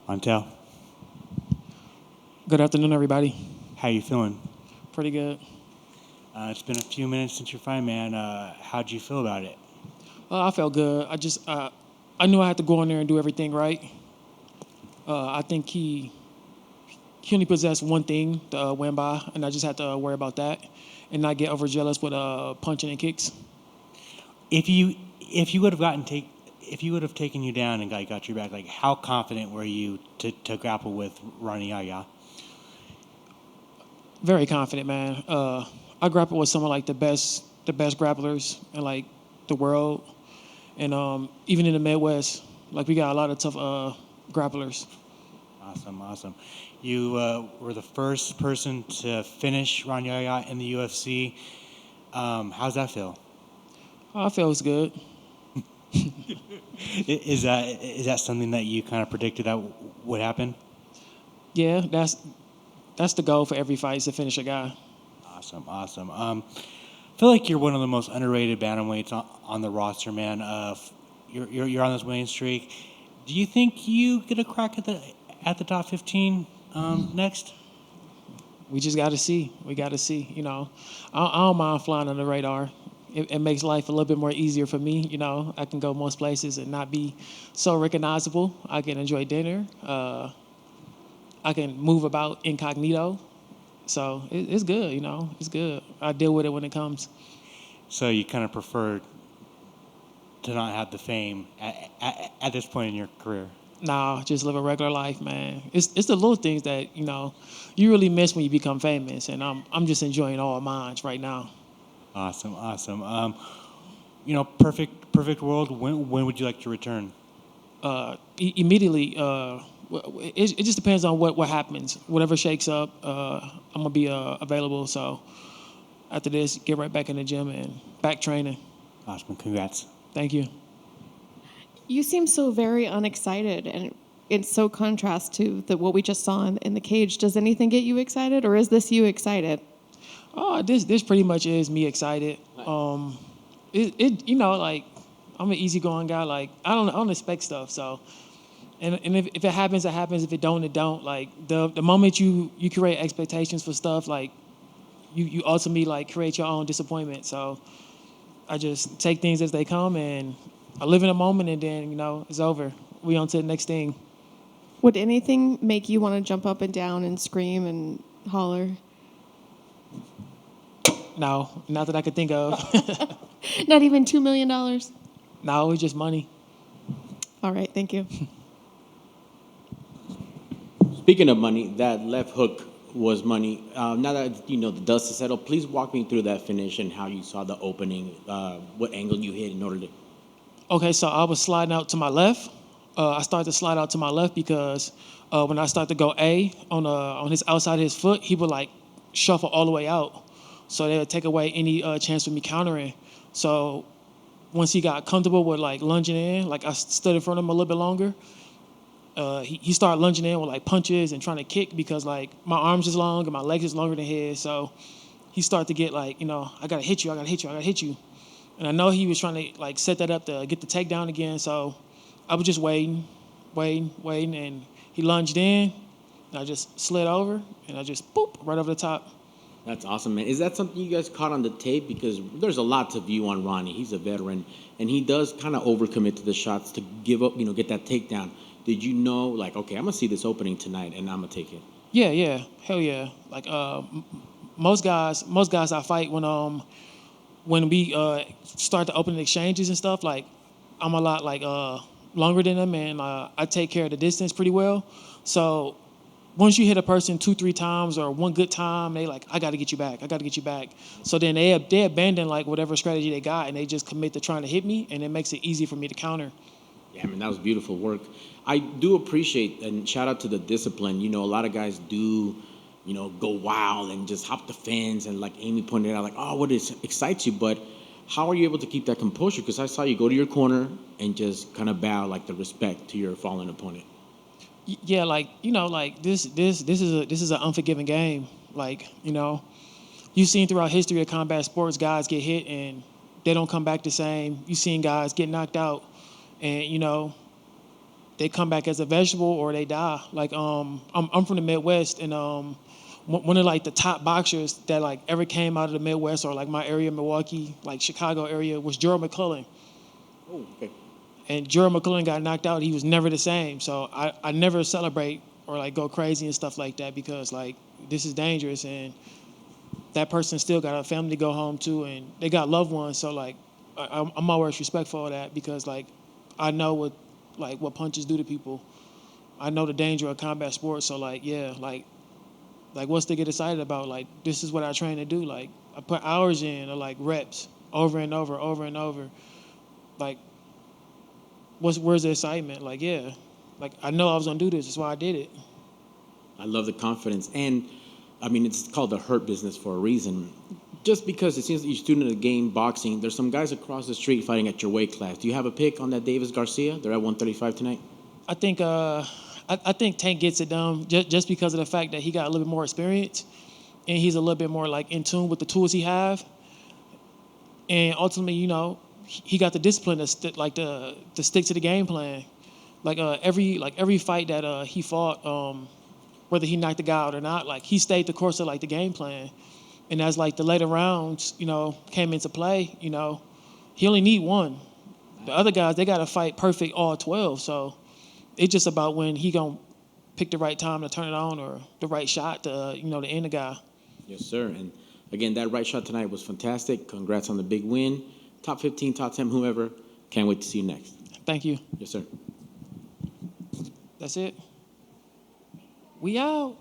Montel, Good afternoon, everybody. how you feeling? Pretty good. It's been a few minutes since your fight, man. How'd you feel about it? I felt good. I knew I had to go in there and do everything right. I think he only possessed one thing to win by, and I just had to worry about that and not get overzealous with punching and kicks. If you would have if you would have taken you down and got your back, like how confident were you to grapple with Ronnie Yaya? Very confident, man. I grapple with some of like the best grapplers in like the world, and even in the Midwest, like we got a lot of tough grapplers. Awesome, awesome. You were the first person to finish Ronnie Yaya in the UFC. How's that feel? I feels good. Is that something that you kind of predicted that would happen? Yeah, that's the goal for every fight is to finish a guy. Awesome, awesome. I feel like you're one of the most underrated bantamweights on the roster, man. You're on this winning streak. Do you think you get a crack at the top 15 next? We just got to see. We got to see. I don't mind flying on the radar. It makes life a little bit more easier for me. I can go most places and not be so recognizable. I can enjoy dinner. I can move about incognito. So it's good. It's good. I deal with it when it comes. So you kind of prefer to not have the fame at this point in your career. Nah, just live a regular life, man. It's the little things that you really miss when you become famous, and I'm just enjoying all mine right now. Awesome, awesome. Perfect world. When would you like to return? Immediately. It just depends on what happens. Whatever shakes up, I'm gonna be available. So after this, get right back in the gym and back training. Awesome, congrats. Thank you. You seem so very unexcited, and it's so contrast to what we just saw in the cage. Does anything get you excited, or is this you excited? Oh, this pretty much is me excited. Like I'm an easygoing guy. Like I don't expect stuff. So, and if it happens, it happens. If it don't, it don't. Like the moment you create expectations for stuff, like you ultimately like create your own disappointment. So I just take things as they come, and I live in a moment, and then it's over. We on to the next thing. Would anything make you want to jump up and down and scream and holler? No, not that I could think of. Not even $2 million? No, it's just money. All right, thank you. Speaking of money, that left hook was money. Now that the dust has settled, please walk me through that finish and how you saw the opening, what angle you hit in order to. Okay, so I was sliding out to my left. I started to slide out to my left because when I started to go A on his outside of his foot, he would like shuffle all the way out. So they would take away any chance of me countering. So once he got comfortable with like lunging in, like I stood in front of him a little bit longer. He started lunging in with like punches and trying to kick because like my arms is long and my legs is longer than his. So he started to get like, I gotta hit you, I gotta hit you, I gotta hit you. And I know he was trying to like set that up to get the takedown again. So I was just waiting, and he lunged in, and I just slid over, and I just boop right over the top. That's awesome, man. Is that something you guys caught on the tape? Because there's a lot to view on Ronnie. He's a veteran, and he does kind of overcommit to the shots to give up, get that takedown. Did you know, like, okay, I'm gonna see this opening tonight, and I'm gonna take it? Yeah, hell yeah. Like most guys I fight when we start the opening exchanges and stuff. Like I'm a lot like longer than them, and I take care of the distance pretty well. So once you hit a person 2-3 times or one good time, they like, I got to get you back. I got to get you back. So then they abandon like whatever strategy they got, and they just commit to trying to hit me, and it makes it easy for me to counter. Yeah, I mean, that was beautiful work. I do appreciate, and shout out to the discipline. A lot of guys do, go wild and just hop the fence, and like Amy pointed out, like, oh, what excites you, but how are you able to keep that composure? Because I saw you go to your corner and just kind of bow like the respect to your fallen opponent. Yeah, like like this is an unforgiving game. Like you've seen throughout history of combat sports, guys get hit and they don't come back the same. You've seen guys get knocked out, and they come back as a vegetable or they die. Like I'm from the Midwest, and one of like the top boxers that like ever came out of the Midwest or like my area, Milwaukee, like Chicago area, was Gerald McClellan. Oh, okay. And Gerald McClellan got knocked out. He was never the same. So I never celebrate or like go crazy and stuff like that because like this is dangerous, and that person still got a family to go home to, and they got loved ones. So like I'm always respectful of that because like I know what punches do to people. I know the danger of combat sports. So like yeah, like what's to get excited about? Like this is what I train to do. Like I put hours in or like reps over and over, over and over. Like where's the excitement? Like yeah, like I know I was gonna do this. That's why I did it. I love the confidence. And, I mean, it's called the hurt business for a reason. Just because it seems that you're a student of the game, boxing, there's some guys across the street fighting at your weight class. Do you have a pick on that Davis Garcia? They're at 135 tonight. I think I think Tank gets it done just because of the fact that he got a little bit more experience and he's a little bit more like in tune with the tools he have. And ultimately, you know, he got the discipline to stick to the game plan. Like every fight that he fought, whether he knocked the guy out or not, like he stayed the course of like the game plan. And as like the later rounds, you know, came into play, you know, he only need one. The other guys, they got to fight perfect all 12. So it's just about when he gonna pick the right time to turn it on or the right shot to to end the guy. Yes, sir. And, again, that right shot tonight was fantastic. Congrats on the big win. Top 15, top 10, whoever. Can't wait to see you next. Thank you. Yes, sir. That's it. We out.